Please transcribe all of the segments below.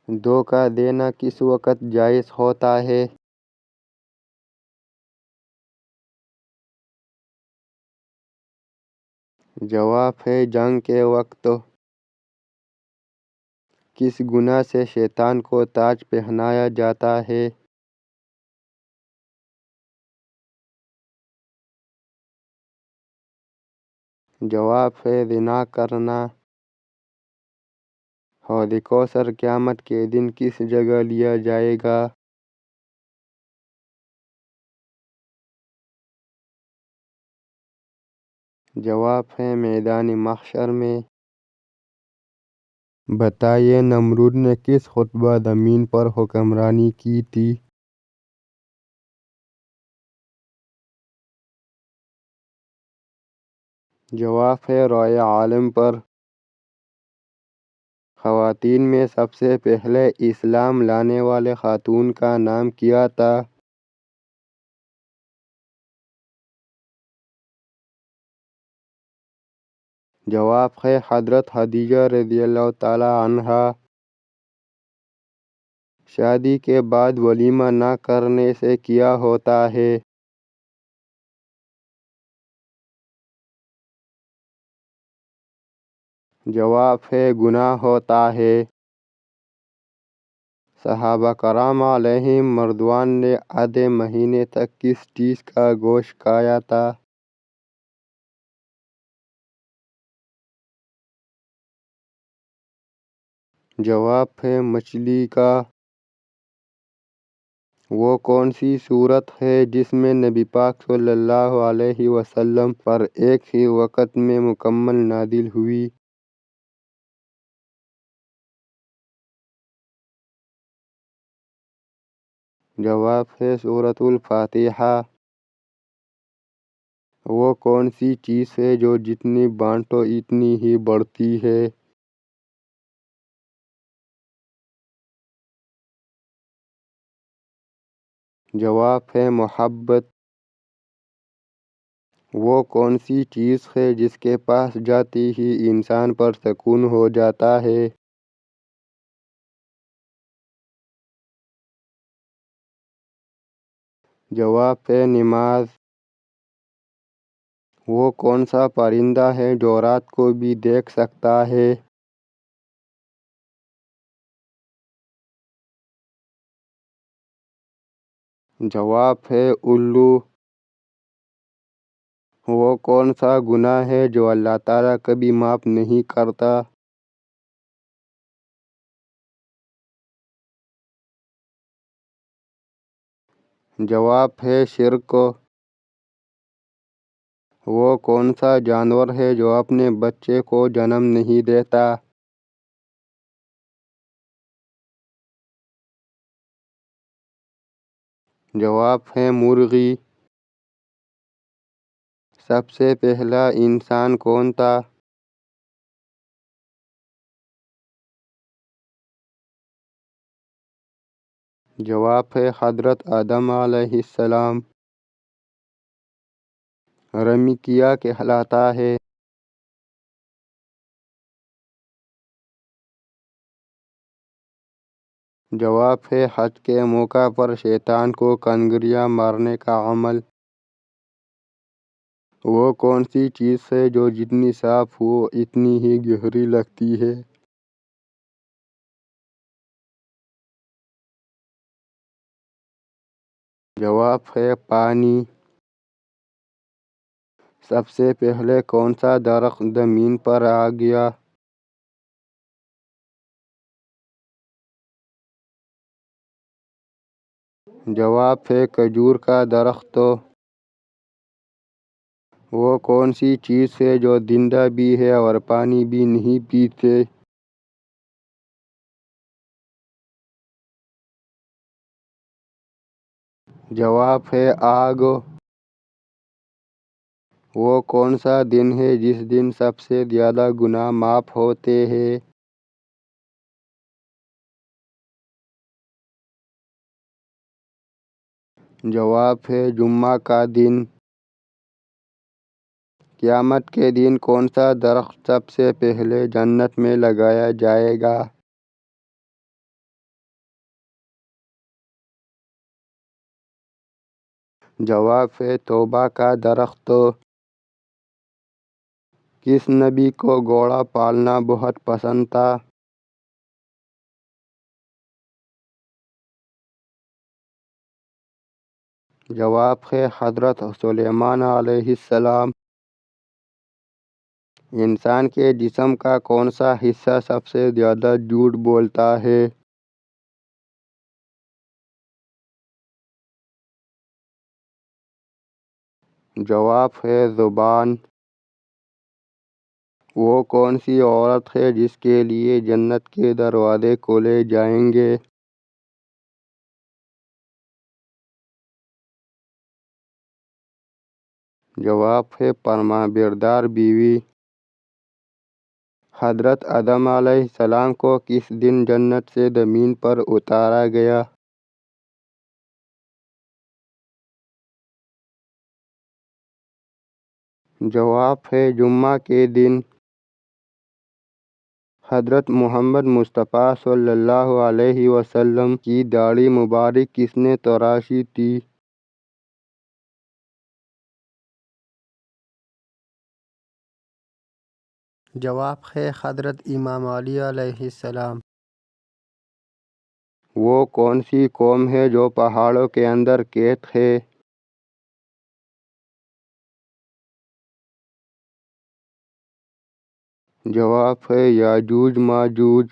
دھوکہ دینا کس وقت جائز ہوتا ہے؟ جواب ہے جنگ کے وقت۔ کس گناہ سے شیطان کو تاج پہنایا جاتا ہے؟ جواب ہے زنا کرنا۔ حوض کوثر قیامت کے دن کس جگہ لیا جائے گا؟ جواب ہے میدان محشر میں۔ بتائیے نمرود نے کس خطبہ زمین پر حکمرانی کی تھی؟ جواب ہے رائے عالم پر۔ خواتین میں سب سے پہلے اسلام لانے والے خاتون کا نام کیا تھا؟ جواب ہے حضرت خدیجہ رضی اللہ تعالی عنہا۔ شادی کے بعد ولیمہ نہ کرنے سے کیا ہوتا ہے؟ جواب ہے گناہ ہوتا ہے۔ صحابہ کرام علیہم رضوان نے آدھے مہینے تک کس چیز کا گوشت کھایا تھا؟ جواب ہے مچھلی کا۔ وہ کون سی سورت ہے جس میں نبی پاک صلی اللہ علیہ وسلم پر ایک ہی وقت میں مکمل نازل ہوئی؟ جواب ہے سورۃ الفاتحہ۔ وہ کون سی چیز ہے جو جتنی بانٹو اتنی ہی بڑھتی ہے؟ جواب ہے محبت۔ وہ کون سی چیز ہے جس کے پاس جاتی ہی انسان پر سکون ہو جاتا ہے؟ جواب ہے نماز۔ وہ کون سا پرندہ ہے جو رات کو بھی دیکھ سکتا ہے؟ جواب ہے الو۔ وہ کون سا گناہ ہے جو اللہ تعالیٰ کبھی معاف نہیں کرتا؟ جواب ہے شرک۔ وہ کون سا جانور ہے جو اپنے بچے کو جنم نہیں دیتا؟ جواب ہے مرغی۔ سب سے پہلا انسان کون تھا؟ جواب ہے حضرت آدم علیہ السلام۔ رمی کیا کہلاتا ہے؟ جواب ہے حج کے موقع پر شیطان کو کنگریاں مارنے کا عمل۔ وہ کون سی چیز ہے جو جتنی صاف ہو اتنی ہی گہری لگتی ہے؟ جواب ہے پانی۔ سب سے پہلے کون سا درخت زمین پر آ گیا؟ جواب ہے کھجور کا درخت۔ وہ کون سی چیز ہے جو زندہ بھی ہے اور پانی بھی نہیں پیتے؟ جواب ہے آگ۔ وہ کون سا دن ہے جس دن سب سے زیادہ گناہ معاف ہوتے ہیں؟ جواب ہے جمعہ کا دن۔ قیامت کے دن کون سا درخت سب سے پہلے جنت میں لگایا جائے گا؟ جواب ہے توبہ کا درخت۔ کس نبی کو گھوڑا پالنا بہت پسند تھا؟ جواب ہے حضرت سلیمان علیہ السلام۔ انسان کے جسم کا کون سا حصہ سب سے زیادہ جھوٹ بولتا ہے؟ جواب ہے زبان۔ وہ کون سی عورت ہے جس کے لیے جنت کے دروازے کھولے جائیں گے؟ جواب ہے فرما بردار بیوی۔ حضرت آدم علیہ السلام کو کس دن جنت سے زمین پر اتارا گیا؟ جواب ہے جمعہ کے دن۔ حضرت محمد مصطفیٰ صلی اللہ علیہ وسلم کی داڑھی مبارک کس نے تراشی تھی؟ جواب ہے حضرت امام علی علیہ السلام۔ وہ کون سی قوم ہے جو پہاڑوں کے اندر قید ہے؟ جواب ہے یاجوج ماجوج۔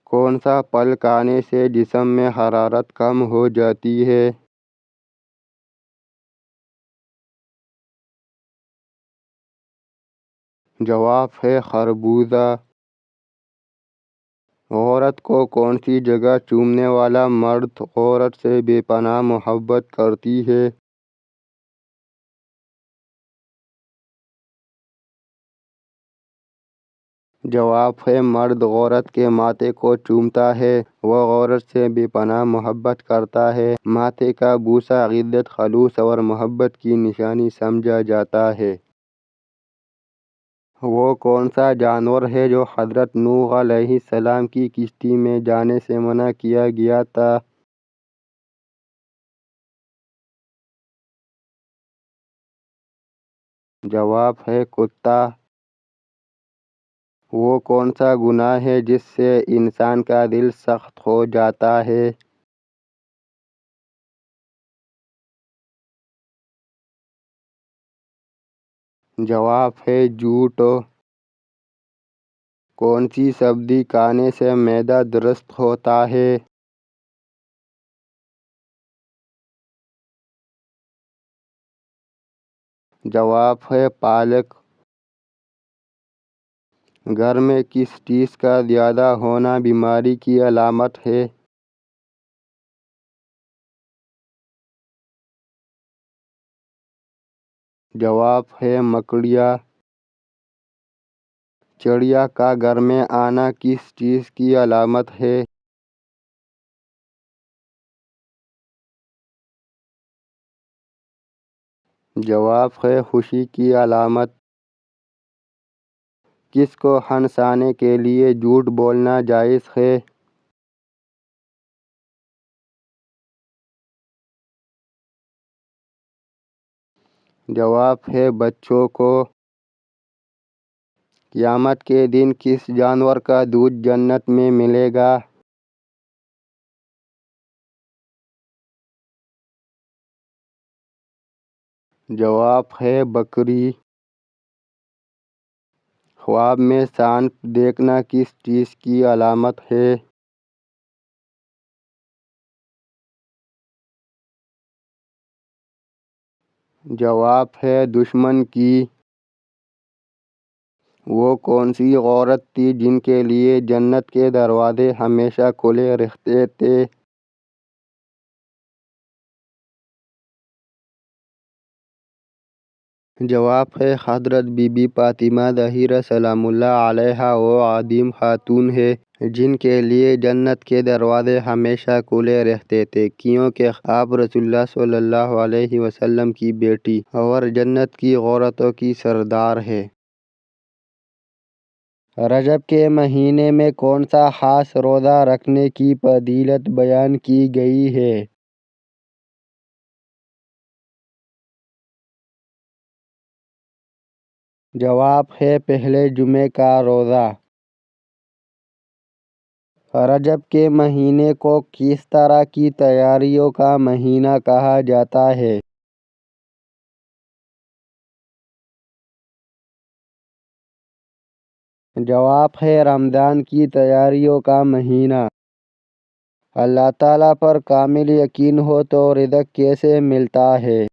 کون سا پھل کھانے سے جسم میں حرارت کم ہو جاتی ہے؟ جواب ہے خربوزہ۔ عورت کو کون سی جگہ چومنے والا مرد عورت سے بے پناہ محبت کرتی ہے؟ جواب ہے مرد عورت کے ماتھے کو چومتا ہے وہ عورت سے بے پناہ محبت کرتا ہے۔ ماتھے کا بوسہ عزت، خلوص اور محبت کی نشانی سمجھا جاتا ہے۔ وہ کون سا جانور ہے جو حضرت نوح علیہ السلام کی کشتی میں جانے سے منع کیا گیا تھا؟ جواب ہے کتا۔ وہ کون سا گناہ ہے جس سے انسان کا دل سخت ہو جاتا ہے؟ جواب ہے جھوٹ۔ کون سی سبزی کھانے سے معدہ درست ہوتا ہے؟ جواب ہے پالک۔ گھر میں کس چیز کا زیادہ ہونا بیماری کی علامت ہے؟ جواب ہے مکڑیاں۔ چڑیا کا گھر میں آنا کس چیز کی علامت ہے؟ جواب ہے خوشی کی علامت۔ کس کو ہنسانے کے لیے جھوٹ بولنا جائز ہے؟ جواب ہے بچوں کو۔ قیامت کے دن کس جانور کا دودھ جنت میں ملے گا؟ جواب ہے بکری۔ خواب میں سانپ دیکھنا کس چیز کی علامت ہے؟ جواب ہے دشمن کی۔ وہ کون سی عورت تھی جن کے لیے جنت کے دروازے ہمیشہ کھلے رہتے تھے؟ جواب ہے حضرت بی بی فاطمہ زہرا سلام اللہ علیہا۔ وہ عظیم خاتون ہے جن کے لیے جنت کے دروازے ہمیشہ کھلے رہتے تھے کیونکہ آپ رسول اللہ صلی اللہ علیہ وسلم کی بیٹی اور جنت کی عورتوں کی سردار ہے۔ رجب کے مہینے میں کون سا خاص روزہ رکھنے کی فضیلت بیان کی گئی ہے؟ جواب ہے پہلے جمعے کا روزہ۔ رجب کے مہینے کو کس طرح کی تیاریوں کا مہینہ کہا جاتا ہے؟ جواب ہے رمضان کی تیاریوں کا مہینہ۔ اللہ تعالیٰ پر کامل یقین ہو تو رزق کیسے ملتا ہے؟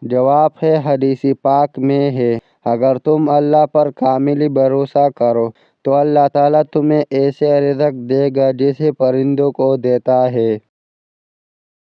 جواب ہے حدیث پاک میں ہے، اگر تم اللہ پر کامل بھروسہ کرو تو اللہ تعالیٰ تمہیں ایسے رزق دے گا جیسے پرندوں کو دیتا ہے۔